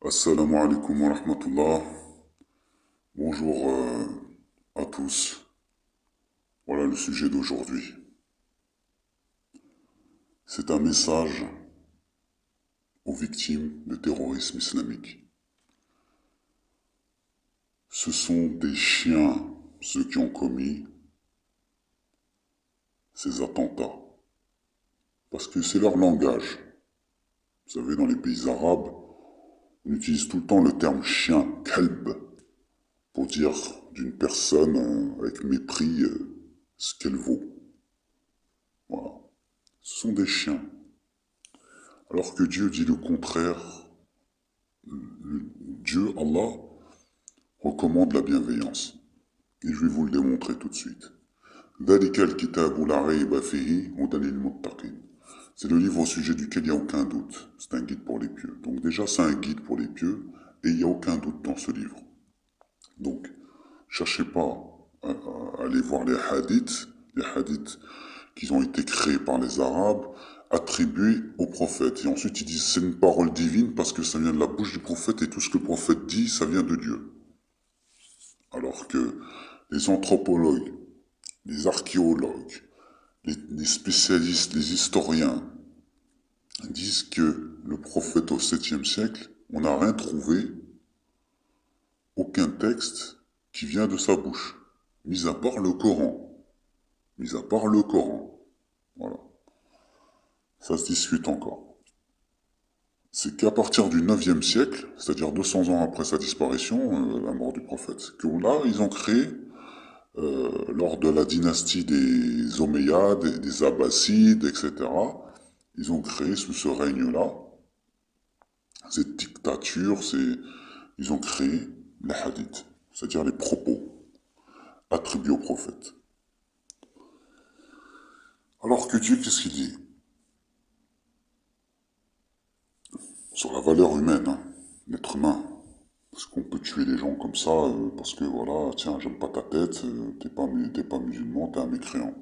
Assalamu alaikum wa rahmatullah. Bonjour à tous. Voilà le sujet d'aujourd'hui. C'est un message aux victimes de terrorisme islamique. Ce sont des chiens, ceux qui ont commis ces attentats. Parce que c'est leur langage. Vous savez, dans les pays arabes, on utilise tout le temps le terme chien, kalb, pour dire d'une personne avec mépris ce qu'elle vaut. Voilà. Ce sont des chiens. Alors que Dieu dit le contraire. Dieu, Allah, recommande la bienveillance. Et je vais vous le démontrer tout de suite. C'est le livre au sujet duquel il n'y a aucun doute. C'est un guide pour les pieux. Donc déjà, c'est un guide pour les pieux, et il n'y a aucun doute dans ce livre. Donc, cherchez pas à aller voir les hadiths qui ont été créés par les Arabes, attribués au prophète. Et ensuite, ils disent c'est une parole divine parce que ça vient de la bouche du prophète et tout ce que le prophète dit, ça vient de Dieu. Alors que les anthropologues, les archéologues, les spécialistes, les historiens disent que le prophète au 7e siècle, on n'a rien trouvé, aucun texte qui vient de sa bouche, mis à part le Coran. Mis à part le Coran. Voilà. Ça se discute encore. C'est qu'à partir du 9e siècle, c'est-à-dire 200 ans après sa disparition, la mort du prophète, que là, ils ont créé, lors de la dynastie des Omeyyades, des Abbassides, etc., ils ont créé sous ce règne-là, cette dictature, ils ont créé les hadiths, c'est-à-dire les propos attribués au prophète. Alors que Dieu, qu'est-ce qu'il dit sur la valeur humaine, hein, l'être humain? Parce qu'on peut tuer des gens comme ça, parce que voilà, tiens, j'aime pas ta tête, t'es pas musulman, t'es un mécréant.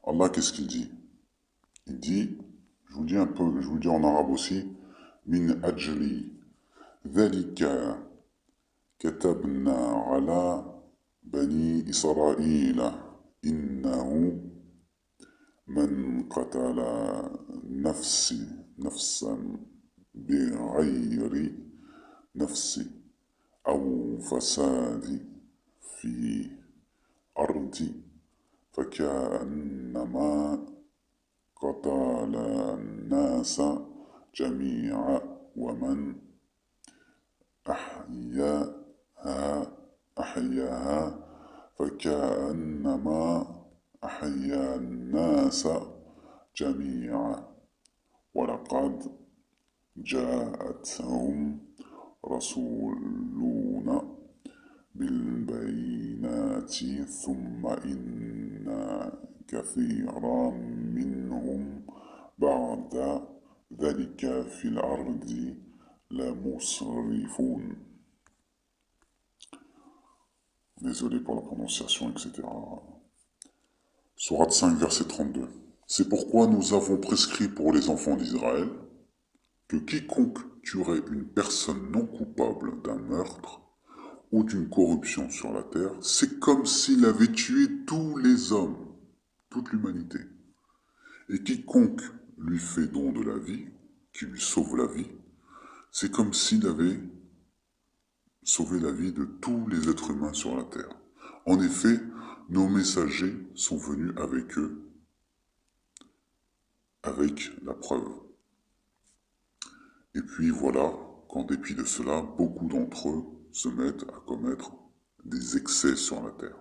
Allah, qu'est-ce qu'il dit? Il dit, je vous le dis un peu, je vous le dis en arabe aussi, min ajli, dhalika katabna ala bani Israël, innahu man qatala nafsan bighayri nafsi أو فساد في أرضي فكأنما قتل الناس جميعا ومن أحياها فكأنما أحيا الناس جميعا ولقد جاءتهم رسولنا بالبينات ثم إن كثيرا منهم بعد ذلك في الأرض لمسرفون. Désolé pour la prononciation, etc. Sourate 5, verset 32. C'est pourquoi nous avons prescrit pour les enfants d'Israël que quiconque tuerait une personne non coupable d'un meurtre ou d'une corruption sur la terre, c'est comme s'il avait tué tous les hommes, toute l'humanité. Et quiconque lui fait don de la vie, qui lui sauve la vie, c'est comme s'il avait sauvé la vie de tous les êtres humains sur la terre. En effet, nos messagers sont venus avec eux, avec la preuve. Et puis voilà, qu'en dépit de cela, beaucoup d'entre eux se mettent à commettre des excès sur la terre.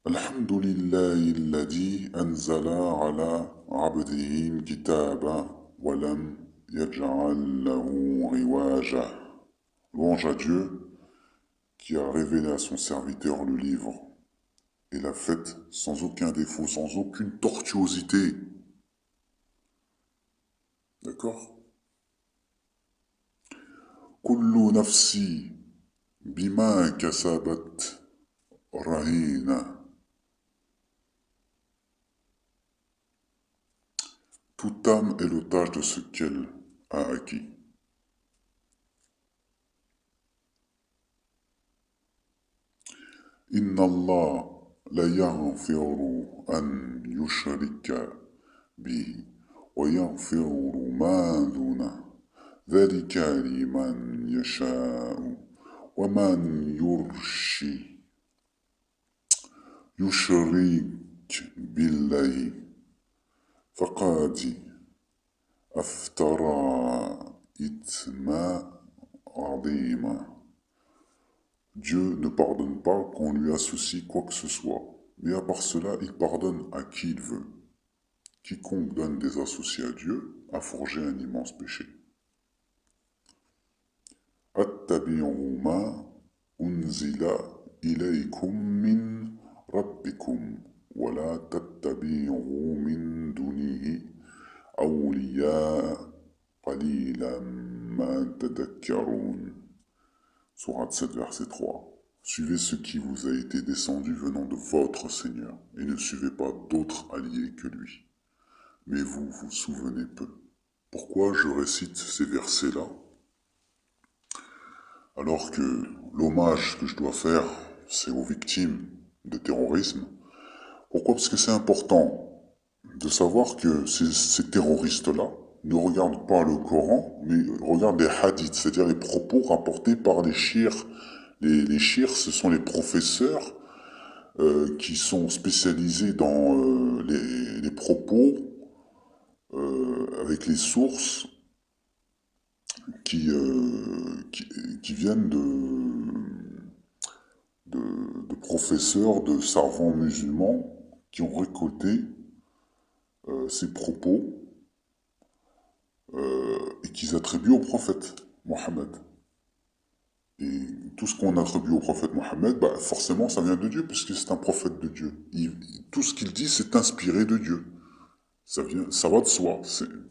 Alhamdulillahi alladhi anzala ala abdihi al-kitaba wa lam yaj'al lahu riwaja. Louange à Dieu qui a révélé à son serviteur le livre et l'a fait sans aucun défaut, sans aucune tortuosité. D'accord? Kullu nafsi bima kasabat rahina. Toute âme est l'otage de ce qu'elle a acquis. Inna Allah la yaghfiru an yushrika bihi wa yaghfiru ma duna dhalika liman yasha'u wa man yushrik billahi faqad aftara ithma azima. Dieu ne pardonne pas qu'on lui associe quoi que ce soit, mais à part cela, il pardonne à qui il veut. Quiconque donne des associés à Dieu a forgé un immense péché. Attabi'u ma unzila ilaykum min rabbikum wa la tattabi'u min dunihi awliya qalilan ma tadakkarun. Sourate 7, verset 3. Suivez ce qui vous a été descendu venant de votre Seigneur, et ne suivez pas d'autres alliés que lui. Mais vous vous souvenez peu. Pourquoi je récite ces versets-là, alors que l'hommage que je dois faire, c'est aux victimes de terrorisme? Pourquoi? Parce que c'est important de savoir que ces terroristes-là ne regardent pas le Coran, mais regardent les hadiths, c'est-à-dire les propos rapportés par les chiites. Les chiites, ce sont les professeurs qui sont spécialisés dans les propos avec les sources qui, qui viennent de professeurs, de savants musulmans qui ont récolté ces propos et qu'ils attribuent au prophète Mohammed. Et tout ce qu'on attribue au prophète Mohammed, bah forcément ça vient de Dieu, puisque c'est un prophète de Dieu. Tout ce qu'il dit, c'est inspiré de Dieu. Ça va de soi.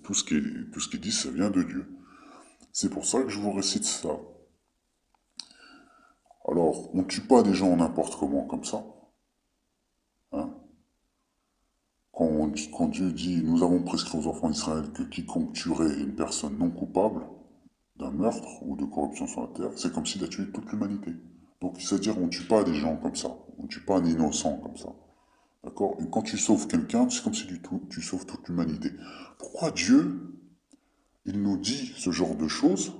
Tout ce qu'il dit, ça vient de Dieu. C'est pour ça que je vous récite ça. Alors, on ne tue pas des gens n'importe comment comme ça. Hein? Quand Dieu dit, nous avons prescrit aux enfants d'Israël que quiconque tuerait une personne non coupable d'un meurtre ou de corruption sur la terre, c'est comme s'il a tué toute l'humanité. Donc, c'est-à-dire, on ne tue pas des gens comme ça. On ne tue pas un innocent comme ça. D'accord? Et quand tu sauves quelqu'un, c'est comme si tu sauves toute l'humanité. Pourquoi Dieu, il nous dit ce genre de choses?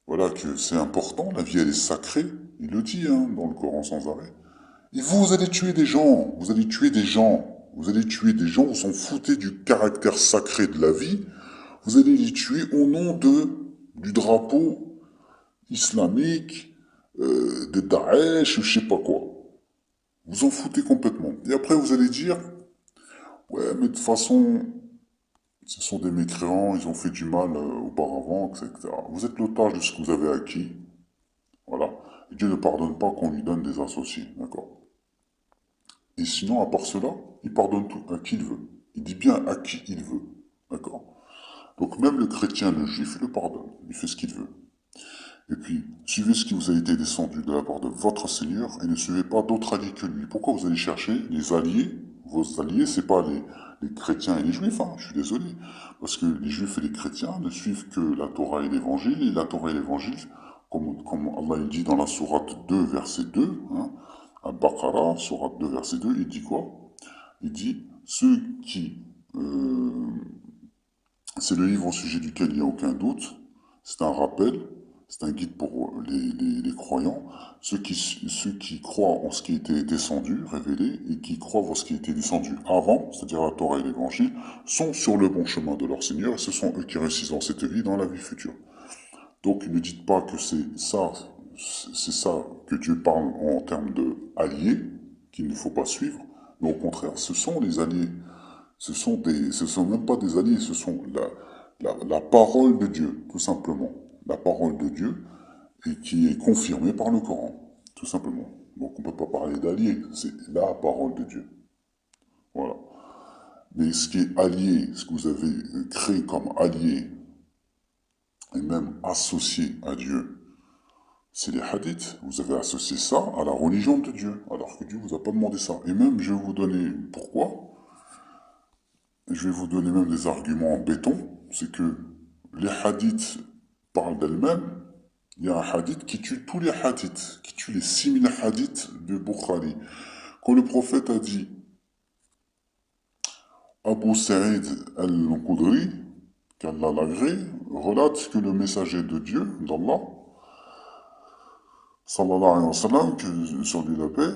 Voilà, que c'est important, la vie elle est sacrée. Il le dit hein, dans le Coran sans arrêt. Et vous allez tuer des gens, vous allez tuer des gens, vous allez tuer des gens, vous s'en foutez du caractère sacré de la vie, vous allez les tuer au nom du drapeau islamique, de Daesh, je sais pas quoi. Vous en foutez complètement. Et après vous allez dire, ouais mais de toute façon, ce sont des mécréants, ils ont fait du mal auparavant, etc. Vous êtes l'otage de ce que vous avez acquis. Voilà. Et Dieu ne pardonne pas qu'on lui donne des associés. D'accord? Et sinon, à part cela, il pardonne tout à qui il veut. Il dit bien à qui il veut. D'accord? Donc même le chrétien, le juif, il le pardonne. Il fait ce qu'il veut. Et puis, suivez ce qui vous a été descendu de la part de votre Seigneur et ne suivez pas d'autres alliés que lui. Pourquoi vous allez chercher les alliés? Vos alliés, c'est pas les chrétiens et les juifs, hein, je suis désolé. Parce que les juifs et les chrétiens ne suivent que la Torah et l'évangile, et la Torah et l'évangile, comme Allah il dit dans la sourate 2, verset 2, hein, à Baqarah, sourate 2, verset 2, il dit quoi? Il dit, ceux qui... c'est le livre au sujet duquel il n'y a aucun doute, c'est un rappel, c'est un guide pour les croyants, ceux qui croient en ce qui a été descendu, révélé, et qui croient en ce qui a été descendu avant, c'est-à-dire la Torah et l'Évangile, sont sur le bon chemin de leur Seigneur, et ce sont eux qui réussissent dans cette vie, dans la vie future. Donc ne dites pas que c'est ça que Dieu parle en termes de alliés, qu'il ne faut pas suivre, mais au contraire, ce sont les alliés. Ce sont même pas des alliés, ce sont la parole de Dieu, tout simplement. La parole de Dieu, et qui est confirmée par le Coran, tout simplement. Donc on ne peut pas parler d'alliés, c'est la parole de Dieu. Voilà. Mais ce qui est allié, ce que vous avez créé comme allié, et même associé à Dieu, c'est les hadiths. Vous avez associé ça à la religion de Dieu, alors que Dieu vous a pas demandé ça. Et même, je vais vous donner pourquoi. je vais vous donner même des arguments en béton, c'est que les hadiths parlent d'elles-mêmes. Il y a un hadith qui tue tous les hadiths, qui tue les 6000 hadiths de Bukhari. Quand le prophète a dit Abu Sa'id al-Khudri, qu'Allah l'agrée, relate que le messager de Dieu, d'Allah, sallallahu alayhi wa sallam, que sur lui la paix,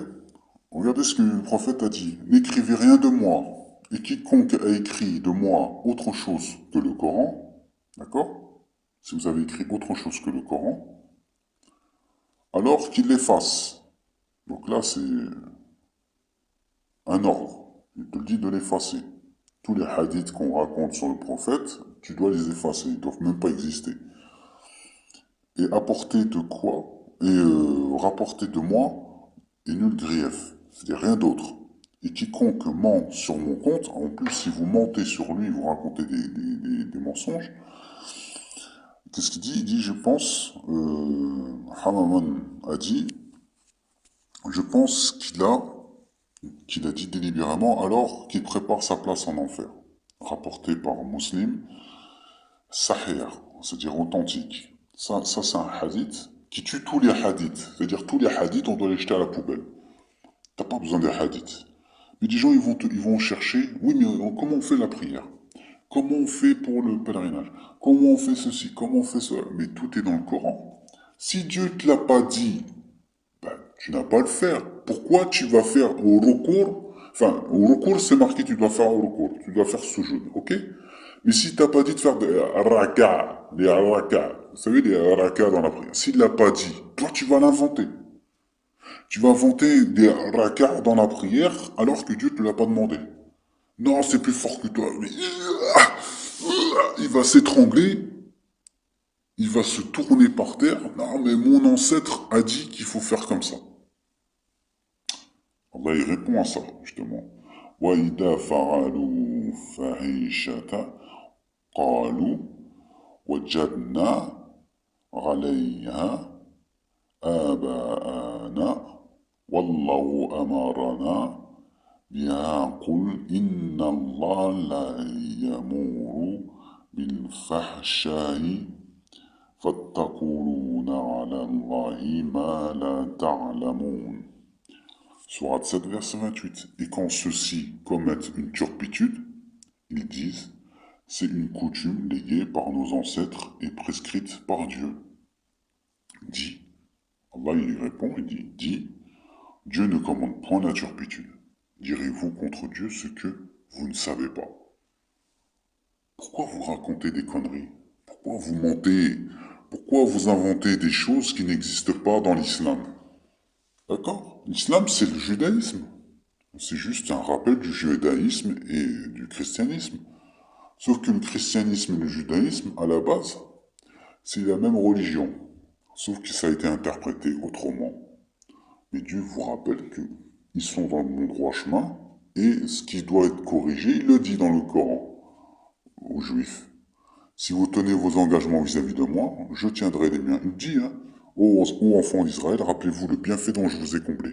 regardez ce que le prophète a dit. N'écrivez rien de moi. Et quiconque a écrit de moi autre chose que le Coran, d'accord? Si vous avez écrit autre chose que le Coran, alors qu'il l'efface. Donc là, c'est un ordre. Il te dit de l'effacer. Tous les hadiths qu'on raconte sur le prophète, tu dois les effacer. Ils ne doivent même pas exister. Et apporter de quoi? Et rapporter de moi et nul grief. C'est-à-dire rien d'autre. Et quiconque ment sur mon compte, en plus si vous mentez sur lui, vous racontez des mensonges, qu'est-ce qu'il dit? Il dit, je pense, Hamaman a dit, je pense qu'il a dit délibérément alors qu'il prépare sa place en enfer. Rapporté par un musulman, sahih, c'est-à-dire authentique. Ça c'est un hadith qui tue tous les hadiths. C'est-à-dire tous les hadiths, on doit les jeter à la poubelle. T'as pas besoin des hadiths. Mais des gens, ils vont chercher, oui, mais comment on fait la prière? Comment on fait pour le pèlerinage? Comment on fait ceci? Comment on fait cela? Mais tout est dans le Coran. Si Dieu ne te l'a pas dit, ben, tu n'as pas à le faire. Pourquoi tu vas faire au recours? Enfin, au recours, c'est marqué, tu dois faire au recours. Tu dois faire ce jeûne, ok? Mais si t'as pas dit de faire des raka, vous savez, des raka dans la prière. S'il l'a pas dit, toi, tu vas l'inventer. Tu vas inventer des raka dans la prière alors que Dieu ne te l'a pas demandé. Non, c'est plus fort que toi. Mais, il va s'étrangler, il va se tourner par terre. Non, mais mon ancêtre a dit qu'il faut faire comme ça. Allah, il répond à ça, justement. وَإِذَا فَعَلُوا فَحِيشَةً قَالُوا وَجَدْنَا عَلَيْهَا آبَاءَنَا وَاللَّهُ أَمَرَنَا بها قل إن الله لا يأمر بالفحشاء فَتَّقُولُونَ عَلَى اللَّهِ مَا لَا تَعْلَمُونَ. Sourate 7, verset 28. Et quand ceux-ci commettent une turpitude, ils disent, c'est une coutume léguée par nos ancêtres et prescrite par Dieu. Dit, Allah il lui répond, il dit, Dieu ne commande point la turpitude. Direz-vous contre Dieu ce que vous ne savez pas. Pourquoi vous racontez des conneries? Pourquoi vous mentez? Pourquoi vous inventez des choses qui n'existent pas dans l'islam? D'accord? L'islam, c'est le judaïsme. C'est juste un rappel du judaïsme et du christianisme. Sauf que le christianisme et le judaïsme, à la base, c'est la même religion. Sauf que ça a été interprété autrement. Mais Dieu vous rappelle qu'ils sont dans le bon droit chemin, et ce qui doit être corrigé, il le dit dans le Coran aux Juifs. Si vous tenez vos engagements vis-à-vis de moi, je tiendrai les miens. Il dit, hein, ô enfants d'Israël, rappelez-vous le bienfait dont je vous ai comblé,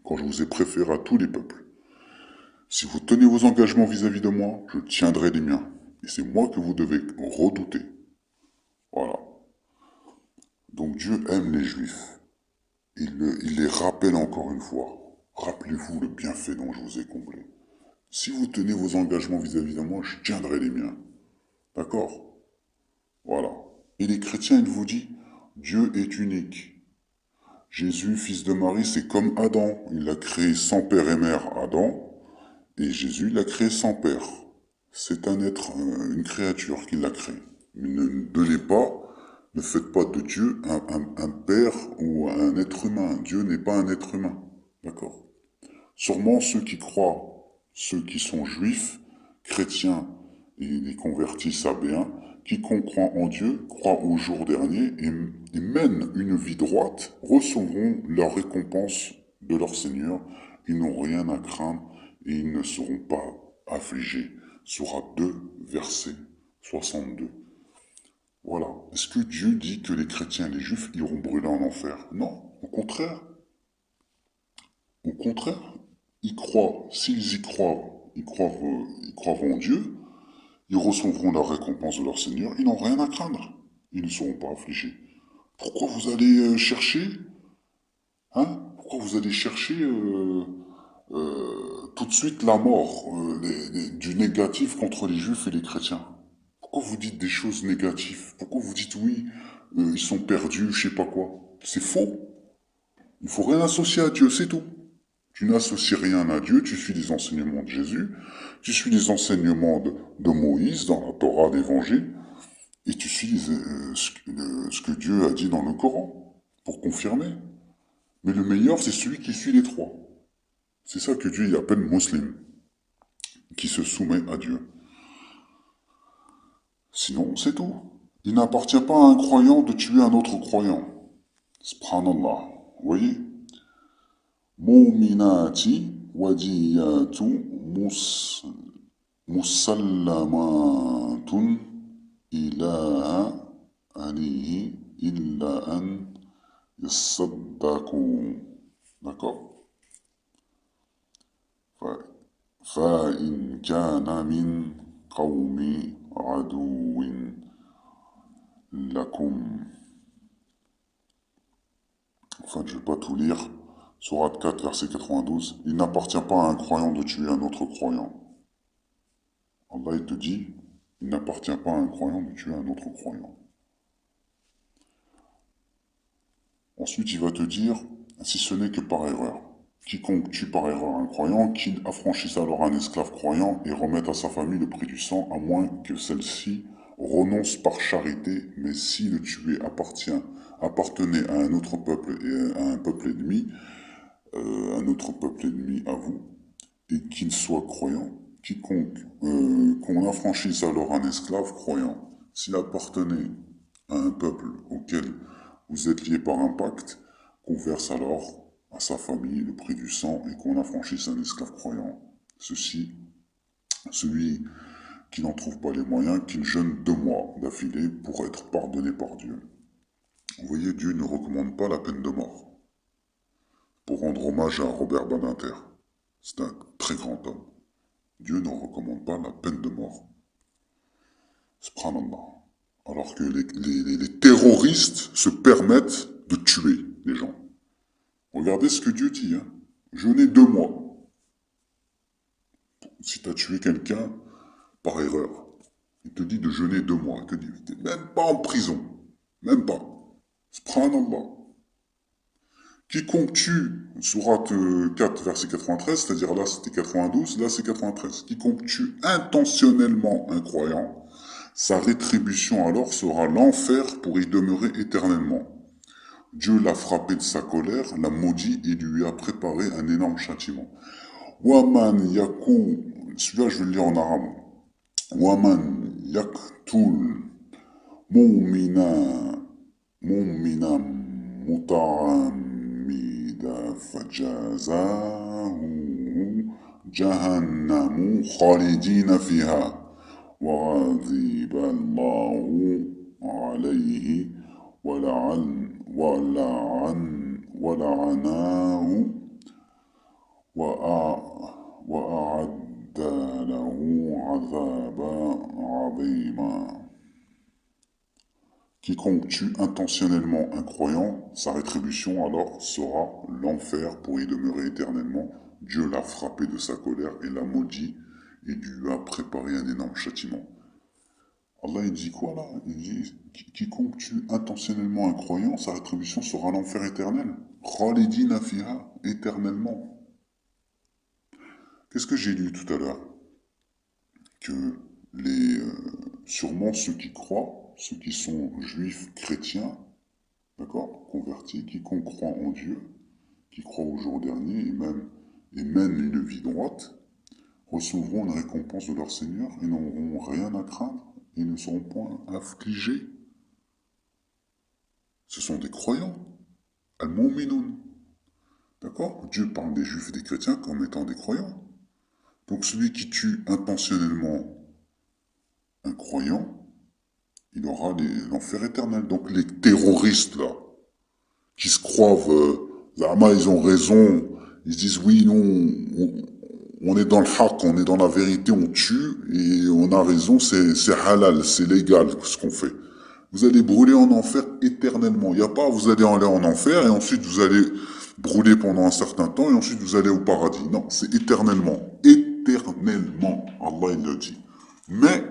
quand je vous ai préféré à tous les peuples. Si vous tenez vos engagements vis-à-vis de moi, je tiendrai les miens. Et c'est moi que vous devez redouter. Voilà. Donc Dieu aime les Juifs. Il les rappelle encore une fois. Rappelez-vous le bienfait dont je vous ai comblé. Si vous tenez vos engagements vis-à-vis de moi, je tiendrai les miens. D'accord? Voilà. Et les chrétiens, ils vous disent, Dieu est unique. Jésus, fils de Marie, c'est comme Adam. Il a créé sans père et mère Adam. Et Jésus l'a créé sans père. C'est un être, une créature qui l'a créé. Ne donnez pas, ne faites pas de Dieu un père ou un être humain. Dieu n'est pas un être humain. D'accord? Sûrement ceux qui croient, ceux qui sont juifs, chrétiens et les convertis sabéens, quiconque croit en Dieu, croit au jour dernier et mènent une vie droite, recevront leur récompense de leur Seigneur. Ils n'ont rien à craindre et ils ne seront pas affligés. Sourate 2, verset 62. Voilà. Est-ce que Dieu dit que les chrétiens et les juifs iront brûler en enfer? Non, au contraire. Au contraire, ils croient. S'ils y croient, ils croient en Dieu, ils recevront la récompense de leur Seigneur, ils n'ont rien à craindre. Ils ne seront pas affligés. Pourquoi vous allez chercher, hein? Pourquoi vous allez chercher tout de suite la mort, du négatif contre les juifs et les chrétiens? Pourquoi vous dites des choses négatives? Pourquoi vous dites oui, ils sont perdus, je sais pas quoi? C'est faux. Il faut rien associer à Dieu, c'est tout. Tu n'associes rien à Dieu, tu suis les enseignements de Jésus, tu suis les enseignements de Moïse dans la Torah, l'Évangile, et tu suis ce que Dieu a dit dans le Coran, pour confirmer. Mais le meilleur, c'est celui qui suit les trois. C'est ça que Dieu y appelle musulman, qui se soumet à Dieu. Sinon, c'est tout. Il n'appartient pas à un croyant de tuer un autre croyant. Subhanallah. Vous voyez? Mu'minati wadiyatu musallamatun ila alihi illa an yasaddaku. D'accord? فإن كان من قوم عدو لكم. Enfin, je ne vais pas tout lire. Sourate 4, verset 92. Il n'appartient pas à un croyant de tuer un autre croyant. Allah, il te dit, il n'appartient pas à un croyant de tuer un autre croyant. Ensuite, il va te dire, si ce n'est que par erreur. Quiconque tue par erreur un croyant, qu'il affranchisse alors un esclave croyant et remette à sa famille le prix du sang, à moins que celle-ci renonce par charité, mais si le tué appartenait à un autre peuple et à un peuple ennemi, à vous, et qu'il soit croyant, qu'on affranchisse alors un esclave croyant, s'il appartenait à un peuple auquel vous êtes lié par un pacte, qu'on verse alors à sa famille le prix du sang et qu'on affranchisse un esclave croyant. Celui qui n'en trouve pas les moyens, qu'il jeûne 2 mois d'affilée pour être pardonné par Dieu. Vous voyez, Dieu ne recommande pas la peine de mort. Pour rendre hommage à Robert Badinter, c'est un très grand homme. Dieu ne recommande pas la peine de mort. Subhanallah. Alors que les terroristes se permettent de tuer les gens. Regardez ce que Dieu dit. Hein. Jeûner 2 mois. Si tu as tué quelqu'un par erreur, il te dit de jeûner 2 mois. Il te dit, t'es même pas en prison. Même pas. Subhanallah. Quiconque tue, sourate 4, verset 93, c'est-à-dire là c'était 92, là c'est 93. Quiconque tue intentionnellement un croyant, sa rétribution alors sera l'enfer pour y demeurer éternellement. Dieu l'a frappé de sa colère, l'a maudit et lui a préparé un énorme châtiment. Waman yaku, celui-là je vais le lire en arabe. Waman yaktul mu'mina متعمدا فجزاؤه جهنم خالدين فيها وغضب الله عليه ولعناه وأعد له عذابا عظيما. Quiconque tue intentionnellement un croyant, sa rétribution alors sera l'enfer pour y demeurer éternellement. Dieu l'a frappé de sa colère et l'a maudit et lui a préparé un énorme châtiment. Allah il dit quoi là? Il dit quiconque tue intentionnellement un croyant, sa rétribution sera l'enfer éternel. Khalidina fiha, éternellement. Qu'est-ce que j'ai lu tout à l'heure? Que sûrement ceux qui croient, ceux qui sont juifs, chrétiens, d'accord, convertis, quiconque croit en Dieu, qui croit au jour dernier et mène une vie droite, recevront une récompense de leur Seigneur et n'auront rien à craindre et ne seront point affligés. Ce sont des croyants, al-mu'minun. D'accord? Dieu parle des juifs et des chrétiens comme étant des croyants. Donc celui qui tue intentionnellement un croyant, il aura l'enfer éternel. Donc les terroristes là, qui se croient, ils ont raison, ils se disent oui, non, on est dans le haqq, on est dans la vérité, on tue et on a raison, c'est halal, c'est légal ce qu'on fait. Vous allez brûler en enfer éternellement. Il n'y a pas vous allez aller en enfer et ensuite vous allez brûler pendant un certain temps et ensuite vous allez au paradis. Non, c'est éternellement. Éternellement. Allah il le dit. Mais,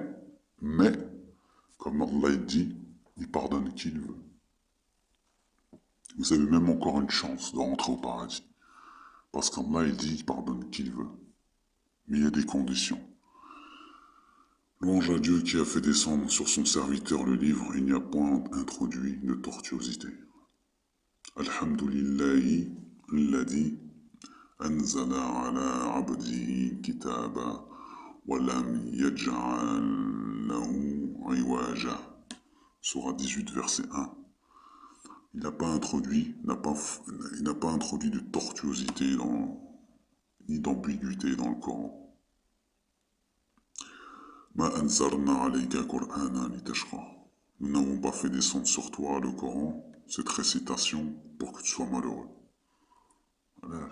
comme Allah il dit, il pardonne qui il veut. Vous avez même encore une chance de rentrer au paradis. Parce qu'Allah il dit, il pardonne qui il veut. Mais il y a des conditions. Louange à Dieu qui a fait descendre sur son serviteur le livre, il n'y a point introduit de tortuosité. Alhamdulillahi, alladhi anzala ala abdihi kitaba wa lam yaj'al lahu iwaja. Surah 18, verset 1. Il n'a pas introduit de tortuosité ni d'ambiguïté dans le Coran. Ma anzalna alayka Qur'ana litashqa. Nous n'avons pas fait descendre sur toi le Coran, cette récitation, pour que tu sois malheureux. Voilà.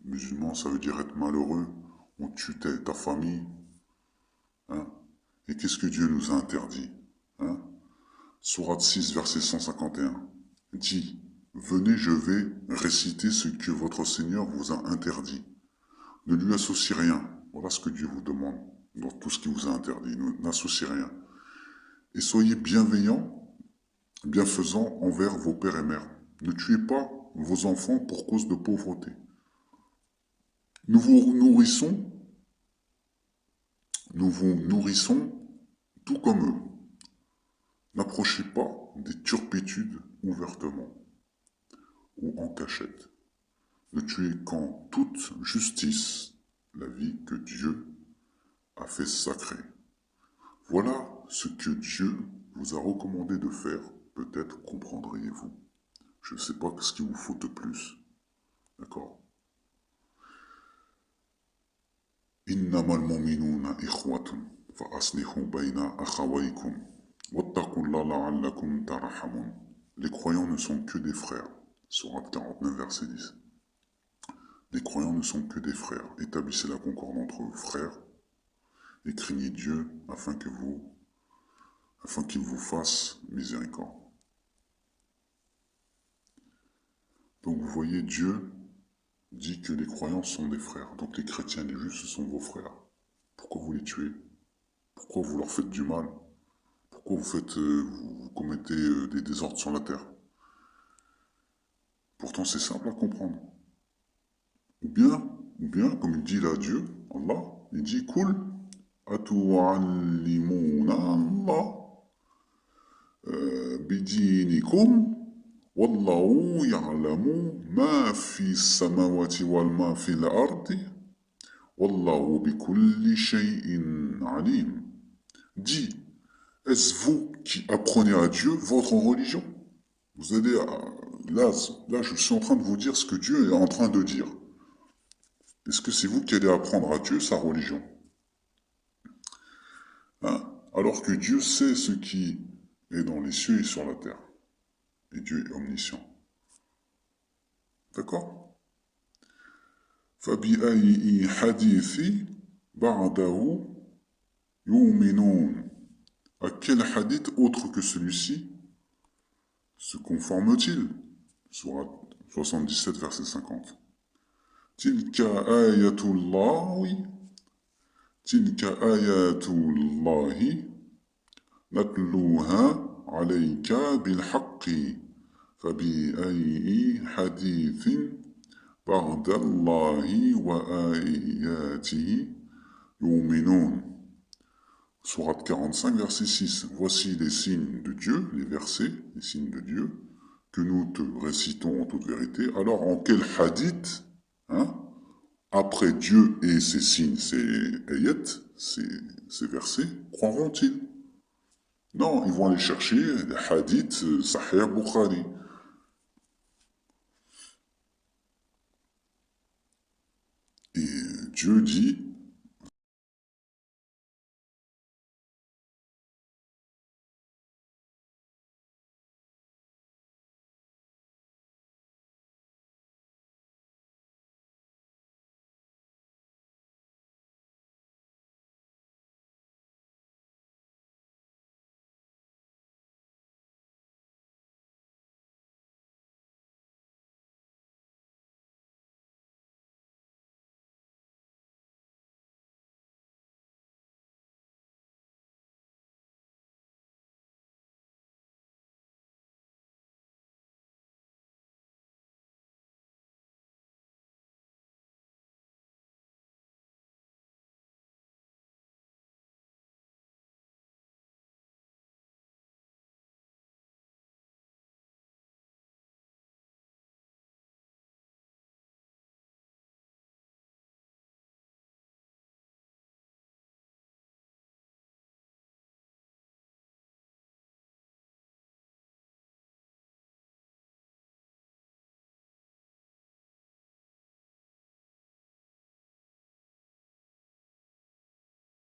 Musulman, ça veut dire être malheureux. On tue ta famille. Hein? Et qu'est-ce que Dieu nous a interdit? Hein? Sourate 6, verset 151. Dit, venez, je vais réciter ce que votre Seigneur vous a interdit. Ne lui associez rien. Voilà ce que Dieu vous demande dans tout ce qui vous a interdit. N'associez rien. Et soyez bienveillants, bienfaisants envers vos pères et mères. Ne tuez pas vos enfants pour cause de pauvreté. Nous vous nourrissons tout comme eux. N'approchez pas des turpitudes ouvertement ou en cachette. Ne tuez qu'en toute justice la vie que Dieu a fait sacrée. Voilà ce que Dieu vous a recommandé de faire, peut-être comprendriez-vous. Je ne sais pas ce qu'il vous faut de plus. D'accord? Innamal mu'minuna ikhwatun fa aslihu bayna akhawaykum wattaqullaha la'allakum tarhamun. Les croyants ne sont que des frères. Sourate 49, verset 10. Les croyants ne sont que des frères. Établissez la concorde entre eux, frères, et craignez Dieu afin qu'il vous fasse miséricorde. Donc vous voyez, Dieu dit que les croyants sont des frères. Donc les chrétiens, les juifs, ce sont vos frères. Pourquoi vous les tuez? Pourquoi vous leur faites du mal? Pourquoi vous commettez des désordres sur la terre? Pourtant c'est simple à comprendre. Ou bien, comme il dit là Dieu, Allah, il dit, Kul atu'allimuna Allah bidinikum wallahu ya'lamu ma fi samawati wal ma fi l'ardi wallahu bikulli shay'in alim. Dit, est-ce vous qui apprenez à Dieu votre religion? Vous allez là, je suis en train de vous dire ce que Dieu est en train de dire. Est-ce que c'est vous qui allez apprendre à Dieu sa religion? Hein? Alors que Dieu sait ce qui est dans les cieux et sur la terre. Et Dieu est omniscient. D'accord? فَبِأَيِّ حَدِيثِ بَعْدَهُ يُؤْمِنُونَ. À quel hadith autre que celui-ci se conforme-t-il? Sourate 77, verset 50. تِلْكَ آيَةُ اللَّهِ تِلْكَ آيَاتُ اللَّهِ نَتْلُوهَا عليك بالحق فبأي حديث بعد الله وآياته يؤمنون. Sourate 45, verset 6. Voici les signes de Dieu, les versets, les signes de Dieu, que nous te récitons en toute vérité. Alors, en quel hadith, hein, après Dieu et ses signes, ses ayats, ces versets, croiront-ils? Non, ils vont aller chercher les hadiths Sahih Bukhari. Et Dieu dit,